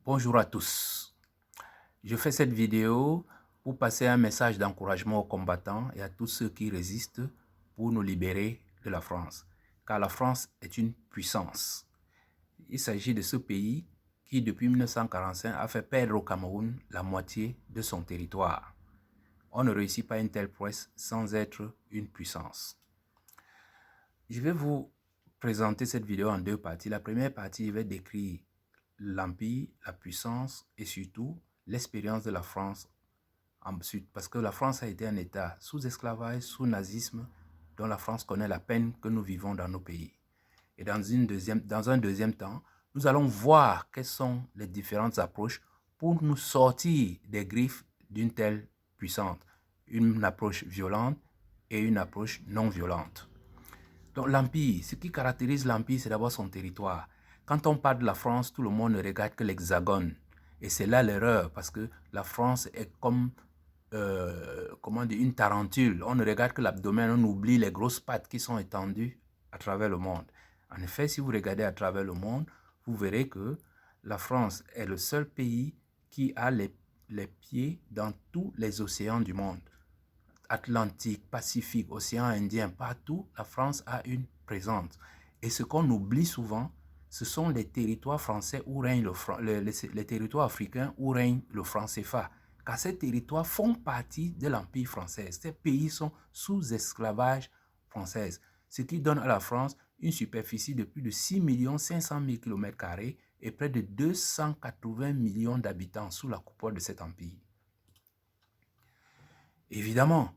Bonjour à tous. Je fais cette vidéo pour passer un message d'encouragement aux combattants et à tous ceux qui résistent pour nous libérer de la France. Car la France est une puissance. Il s'agit de ce pays qui, depuis 1945, a fait perdre au Cameroun la moitié de son territoire. On ne réussit pas une telle prouesse sans être une puissance. Je vais vous présenter cette vidéo en deux parties. La première partie, je vais décrire l'empire, la puissance et surtout l'expérience de la France ensuite, parce que la France a été un État sous esclavage, sous nazisme, dont la France connaît la peine que nous vivons dans nos pays. Et dans un deuxième temps, nous allons voir quelles sont les différentes approches pour nous sortir des griffes d'une telle puissance. Une approche violente et une approche non violente. Donc l'Empire, ce qui caractérise l'Empire, c'est d'abord son territoire. Quand on parle de la France, tout le monde ne regarde que l'Hexagone. Et c'est là l'erreur, parce que la France est comme comment dire, une tarentule. On ne regarde que l'abdomen, on oublie les grosses pattes qui sont étendues à travers le monde. En effet, si vous regardez à travers le monde, vous verrez que la France est le seul pays qui a les pieds dans tous les océans du monde. Atlantique, Pacifique, Océan Indien, partout, la France a une présence. Et ce qu'on oublie souvent, ce sont les territoires français où règne les territoires africains où règne le franc CFA. Car ces territoires font partie de l'Empire français. Ces pays sont sous esclavage français, ce qui donne à la France une superficie de plus de 6 500 000 km² et près de 280 millions d'habitants sous la coupole de cet empire. Évidemment,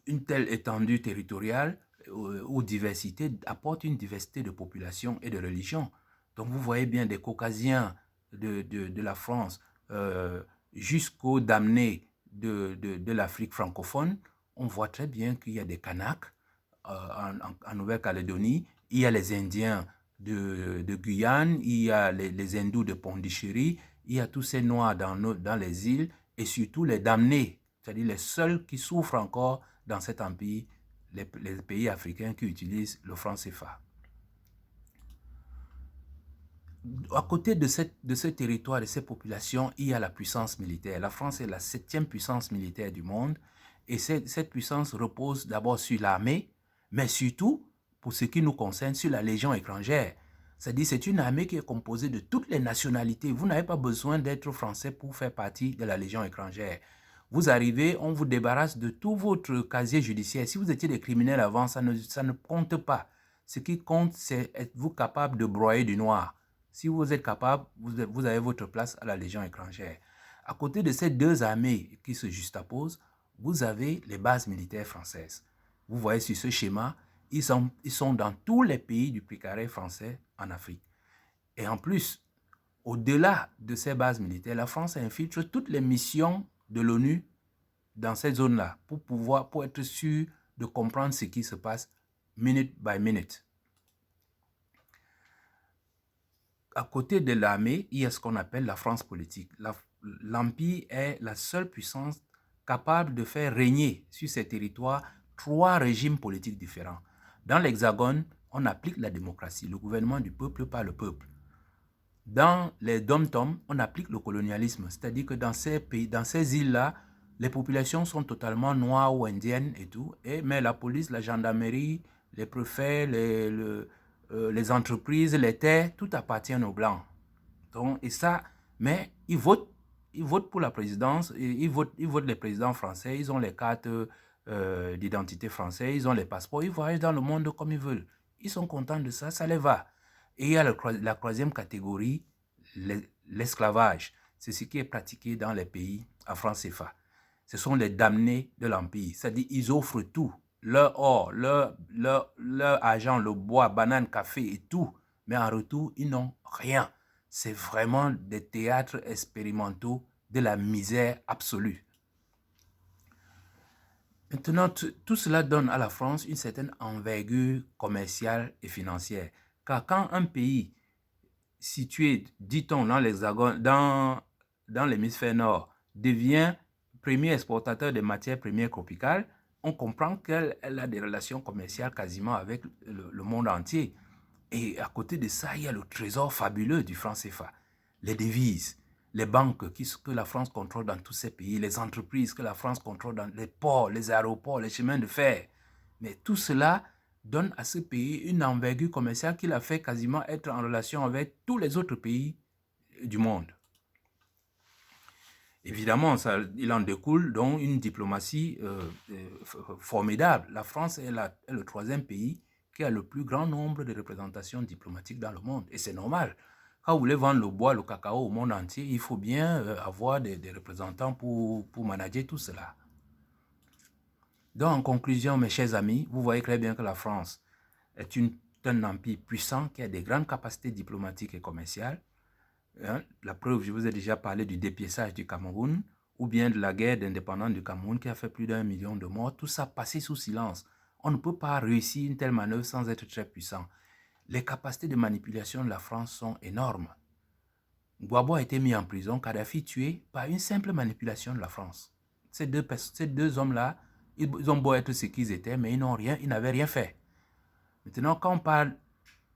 une telle étendue territoriale ou diversité apporte une diversité de population et de religions. Donc vous voyez bien des Caucasiens de la France jusqu'aux damnés de l'Afrique francophone. On voit très bien qu'il y a des Kanaks en Nouvelle-Calédonie, il y a les Indiens de Guyane, il y a les Hindous de Pondichéry, il y a tous ces Noirs dans les îles et surtout les damnés, c'est-à-dire les seuls qui souffrent encore dans cet empire, les pays africains qui utilisent le franc CFA. À côté de ce territoire, de ces populations, il y a la puissance militaire. La France est la 7e puissance militaire du monde et cette puissance repose d'abord sur l'armée, mais surtout, pour ce qui nous concerne, sur la Légion étrangère. C'est-à-dire c'est une armée qui est composée de toutes les nationalités. Vous n'avez pas besoin d'être français pour faire partie de la Légion étrangère. Vous arrivez, on vous débarrasse de tout votre casier judiciaire. Si vous étiez des criminels avant, ça ne compte pas. Ce qui compte, c'est êtes-vous capable de broyer du noir. Si vous êtes capable, vous avez votre place à la Légion étrangère. À côté de ces deux armées qui se juxtaposent, vous avez les bases militaires françaises. Vous voyez sur ce schéma, ils sont dans tous les pays du précaré français en Afrique. Et en plus, au-delà de ces bases militaires, la France infiltre toutes les missions de l'ONU dans cette zone-là pour être sûr de comprendre ce qui se passe minute by minute. À côté de l'armée, il y a ce qu'on appelle la France politique. L'Empire est la seule puissance capable de faire régner sur ces territoires 3 régimes politiques différents. Dans l'Hexagone, on applique la démocratie, le gouvernement du peuple par le peuple. Dans les dom-tom, on applique le colonialisme, c'est-à-dire que dans ces îles-là, les populations sont totalement noires ou indiennes et tout, mais la police, la gendarmerie, les préfets, les entreprises, les terres, tout appartient aux Blancs. Donc, mais ils votent pour la présidence, ils votent les présidents français, ils ont les cartes d'identité françaises, ils ont les passeports, ils voyagent dans le monde comme ils veulent. Ils sont contents de ça, ça les va. Et il y a la troisième catégorie, l'esclavage. C'est ce qui est pratiqué dans les pays à franc CFA. Ce sont les damnés de l'Empire. C'est-à-dire qu'ils offrent tout. Leur or, leur argent, le bois, banane, café et tout. Mais en retour, ils n'ont rien. C'est vraiment des théâtres expérimentaux de la misère absolue. Maintenant, tout cela donne à la France une certaine envergure commerciale et financière. Car quand un pays situé, dit-on, dans l'Hexagone, dans l'hémisphère nord, devient premier exportateur de matières premières tropicales, on comprend qu'elle a des relations commerciales quasiment avec le monde entier. Et à côté de ça, il y a le trésor fabuleux du franc CFA. les devises, les banques que la France contrôle dans tous ces pays, les entreprises que la France contrôle dans les ports, les aéroports, les chemins de fer. Mais tout cela donne à ce pays une envergure commerciale qui l'a fait quasiment être en relation avec tous les autres pays du monde. Évidemment, il en découle donc une diplomatie formidable. La France est le troisième pays qui a le plus grand nombre de représentations diplomatiques dans le monde. Et c'est normal. Quand vous voulez vendre le bois, le cacao au monde entier, il faut bien avoir des représentants pour manager tout cela. Donc, en conclusion, mes chers amis, vous voyez très bien que la France est un empire puissant qui a des grandes capacités diplomatiques et commerciales. La preuve, je vous ai déjà parlé du dépiéçage du Cameroun ou bien de la guerre d'indépendance du Cameroun qui a fait plus d'1 million de morts. Tout ça passé sous silence. On ne peut pas réussir une telle manœuvre sans être très puissant. Les capacités de manipulation de la France sont énormes. Gbagbo a été mis en prison, Kadhafi tué par une simple manipulation de la France. Ces deux hommes-là, ils ont beau être ce qu'ils étaient, mais ils n'avaient rien fait. Maintenant, quand on parle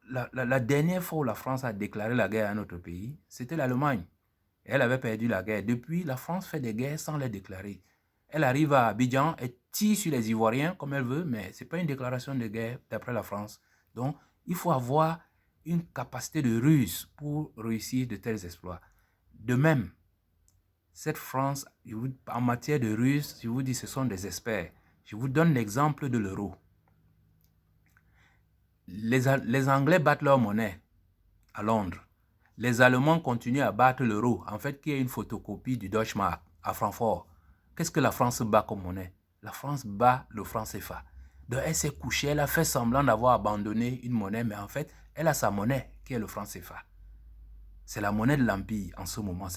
la dernière fois où la France a déclaré la guerre à notre pays, c'était l'Allemagne. Elle avait perdu la guerre. Depuis, la France fait des guerres sans les déclarer. Elle arrive à Abidjan, elle tire sur les Ivoiriens comme elle veut, mais ce n'est pas une déclaration de guerre d'après la France. Donc, il faut avoir une capacité de ruse pour réussir de tels exploits. De même, cette France, en matière de ruse, je vous dis, ce sont des experts. Je vous donne l'exemple de l'euro. Les Anglais battent leur monnaie à Londres. Les Allemands continuent à battre l'euro, en fait, qui est une photocopie du Deutschmark à Francfort. Qu'est-ce que la France bat comme monnaie? La France bat le franc CFA. Donc, elle s'est couchée, elle a fait semblant d'avoir abandonné une monnaie, mais en fait, elle a sa monnaie, qui est le franc CFA. C'est la monnaie de l'Empire en ce moment.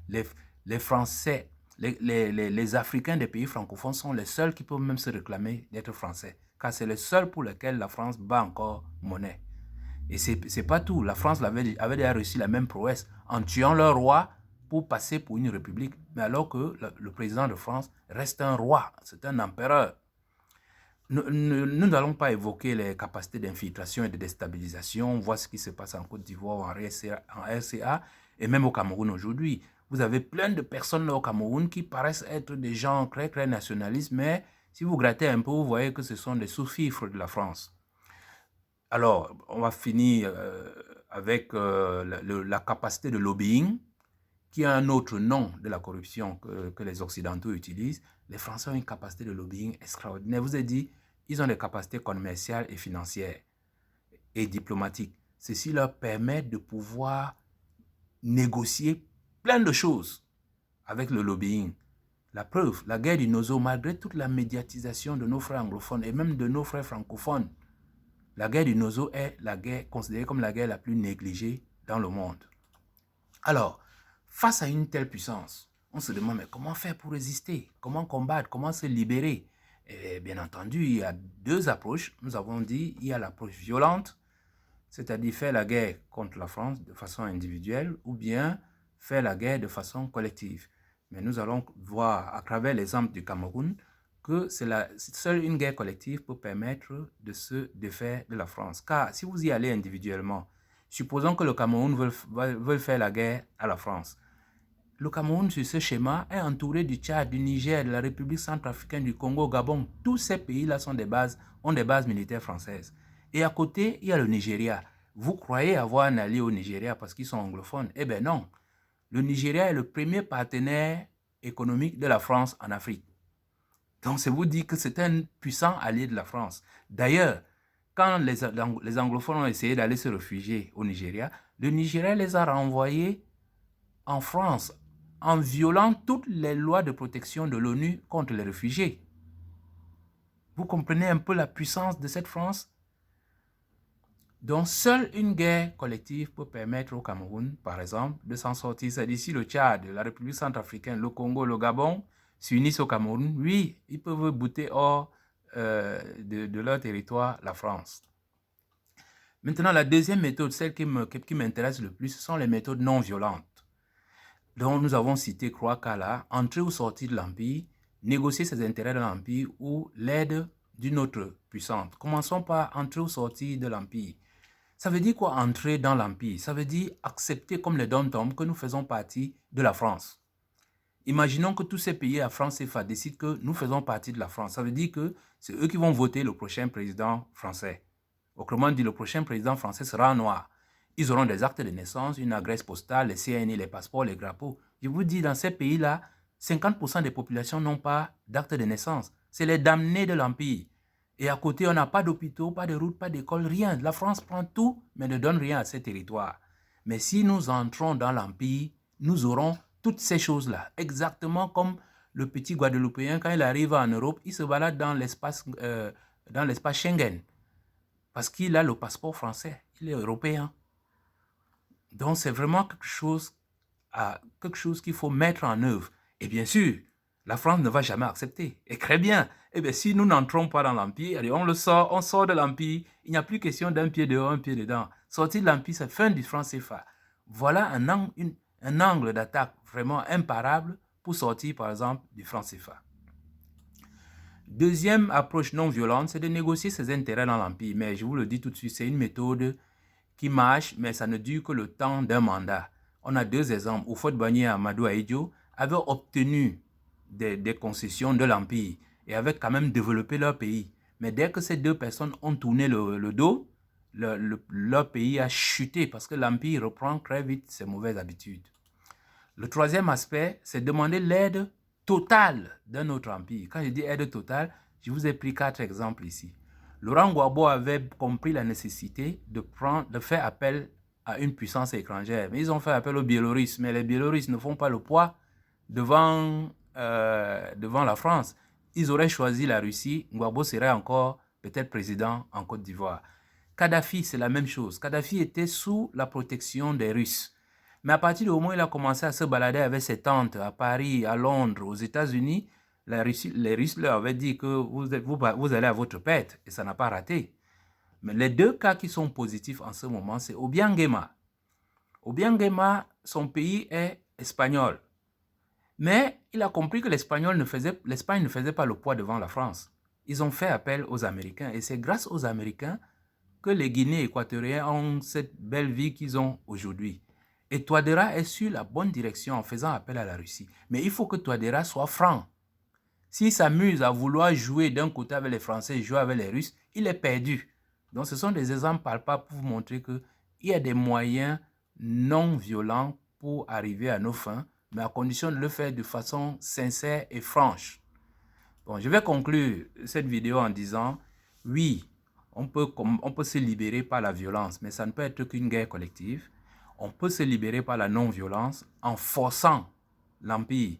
Les Français, les Africains des pays francophones sont les seuls qui peuvent même se réclamer d'être français, car c'est les seuls pour lesquels la France bat encore monnaie. Et c'est pas tout. La France avait déjà réussi la même prouesse en tuant leur roi pour passer pour une république. Mais alors que le président de France reste un roi, c'est un empereur. Nous n'allons pas évoquer les capacités d'infiltration et de déstabilisation. On voit ce qui se passe en Côte d'Ivoire, en RCA et même au Cameroun aujourd'hui. Vous avez plein de personnes là au Cameroun qui paraissent être des gens très, très nationalistes, mais si vous grattez un peu, vous voyez que ce sont des sous-fifres de la France. Alors, on va finir avec la capacité de lobbying, qui est un autre nom de la corruption que les Occidentaux utilisent. Les Français ont une capacité de lobbying extraordinaire. Vous avez dit, ils ont des capacités commerciales et financières et diplomatiques. Ceci leur permet de pouvoir négocier plein de choses avec le lobbying. La preuve, la guerre du Nozo, malgré toute la médiatisation de nos frères anglophones et même de nos frères francophones, la guerre du Nozo est la guerre considérée comme la guerre la plus négligée dans le monde. Alors, face à une telle puissance, on se demande mais comment faire pour résister? Comment combattre? Comment se libérer? Et bien entendu, il y a deux approches. Nous avons dit il y a l'approche violente, c'est-à-dire faire la guerre contre la France de façon individuelle ou bien faire la guerre de façon collective. Mais nous allons voir à travers l'exemple du Cameroun que seule une guerre collective peut permettre de se défaire de la France. Car si vous y allez individuellement, supposons que le Cameroun veut faire la guerre à la France. Le Cameroun, sur ce schéma, est entouré du Tchad, du Niger, de la République centrafricaine, du Congo, Gabon. Tous ces pays-là ont des bases militaires françaises. Et à côté, il y a le Nigeria. Vous croyez avoir un allié au Nigeria parce qu'ils sont anglophones? Eh bien non. Le Nigeria est le premier partenaire économique de la France en Afrique. Donc, c'est vous dire que c'est un puissant allié de la France. D'ailleurs, quand les anglophones ont essayé d'aller se réfugier au Nigeria, le Nigeria les a renvoyés en France en violant toutes les lois de protection de l'ONU contre les réfugiés. Vous comprenez un peu la puissance de cette France? Donc, seule une guerre collective peut permettre au Cameroun, par exemple, de s'en sortir. C'est-à-dire si le Tchad, la République centrafricaine, le Congo, le Gabon s'unissent au Cameroun, oui, ils peuvent bouter hors de leur territoire la France. Maintenant, la deuxième méthode, celle qui m'intéresse le plus, ce sont les méthodes non violentes. Donc, nous avons cité trois cas là, entrer ou sortir de l'Empire, négocier ses intérêts de l'Empire ou l'aide d'une autre puissante. Commençons par entrer ou sortir de l'Empire. Ça veut dire quoi entrer dans l'Empire? Ça veut dire accepter comme les dom-toms que nous faisons partie de la France. Imaginons que tous ces pays à France CFA décident que nous faisons partie de la France. Ça veut dire que c'est eux qui vont voter le prochain président français. Autrement dit, le prochain président français sera noir. Ils auront des actes de naissance, une adresse postale, les CNI, les passeports, les drapeaux. Je vous dis, dans ces pays-là, 50% des populations n'ont pas d'acte de naissance. C'est les damnés de l'Empire. Et à côté, on n'a pas d'hôpitaux, pas de routes, pas d'écoles, rien. La France prend tout, mais ne donne rien à ces territoires. Mais si nous entrons dans l'Empire, nous aurons toutes ces choses-là. Exactement comme le petit Guadeloupéen, quand il arrive en Europe, il se balade dans l'espace Schengen. Parce qu'il a le passeport français, il est européen. Donc c'est vraiment quelque chose qu'il faut mettre en œuvre. Et bien sûr, la France ne va jamais accepter. Et très bien. Eh bien, si nous n'entrons pas dans l'Empire, allez, on sort de l'Empire, il n'y a plus question d'un pied dehors, un pied dedans. Sortir de l'Empire, c'est fin du franc CFA. Voilà un angle d'attaque vraiment imparable pour sortir, par exemple, du franc CFA. Deuxième approche non violente, c'est de négocier ses intérêts dans l'Empire. Mais je vous le dis tout de suite, c'est une méthode qui marche, mais ça ne dure que le temps d'un mandat. On a deux exemples. Houphouët-Boigny et Amadou Ahidjo avaient obtenu des concessions de l'Empire et avaient quand même développé leur pays. Mais dès que ces deux personnes ont tourné le dos, leur pays a chuté parce que l'Empire reprend très vite ses mauvaises habitudes. Le troisième aspect, c'est demander l'aide totale d'un autre empire. Quand je dis aide totale, je vous ai pris 4 exemples ici. Laurent Gbagbo avait compris la nécessité de faire appel à une puissance étrangère. Mais ils ont fait appel aux Biélorusses. Mais les Biélorusses ne font pas le poids devant la France. Ils auraient choisi la Russie. Gbagbo serait encore peut-être président en Côte d'Ivoire. Kadhafi, c'est la même chose. Kadhafi était sous la protection des Russes. Mais à partir du moment où il a commencé à se balader avec ses tantes à Paris, à Londres, aux États-Unis, les Russes leur avaient dit que vous allez à votre pète, et ça n'a pas raté. Mais les deux cas qui sont positifs en ce moment, c'est Obiang Nguema. Obiang Nguema, son pays est espagnol. Mais il a compris que l'Espagne ne faisait pas le poids devant la France. Ils ont fait appel aux Américains. Et c'est grâce aux Américains que les Guinéens équatoriens ont cette belle vie qu'ils ont aujourd'hui. Et Touadéra est sur la bonne direction en faisant appel à la Russie. Mais il faut que Touadéra soit franc. S'il s'amuse à vouloir jouer d'un côté avec les Français et jouer avec les Russes, il est perdu. Donc ce sont des exemples palpables pour vous montrer qu'il y a des moyens non violents pour arriver à nos fins, mais à condition de le faire de façon sincère et franche. Bon, je vais conclure cette vidéo en disant, oui, on peut se libérer par la violence, mais ça ne peut être qu'une guerre collective. On peut se libérer par la non-violence en forçant l'Empire,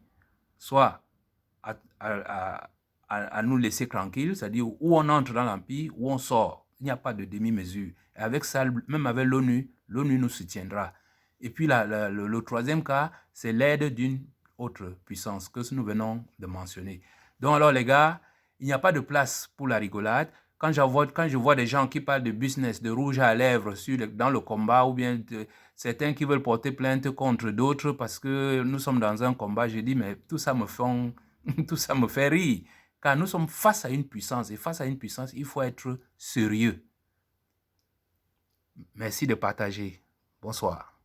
soit à nous laisser tranquilles, c'est-à-dire où on entre dans l'Empire, où on sort. Il n'y a pas de demi-mesure. Et avec ça, même avec l'ONU, l'ONU nous soutiendra. Et puis le troisième cas, c'est l'aide d'une autre puissance que nous venons de mentionner. Donc alors les gars, il n'y a pas de place pour la rigolade. Quand je vois des gens qui parlent de business, de rouge à lèvres dans le combat, ou bien certains qui veulent porter plainte contre d'autres parce que nous sommes dans un combat, je dis, mais tout ça me fait rire. Car nous sommes face à une puissance, et face à une puissance, il faut être sérieux. Merci de partager. Bonsoir.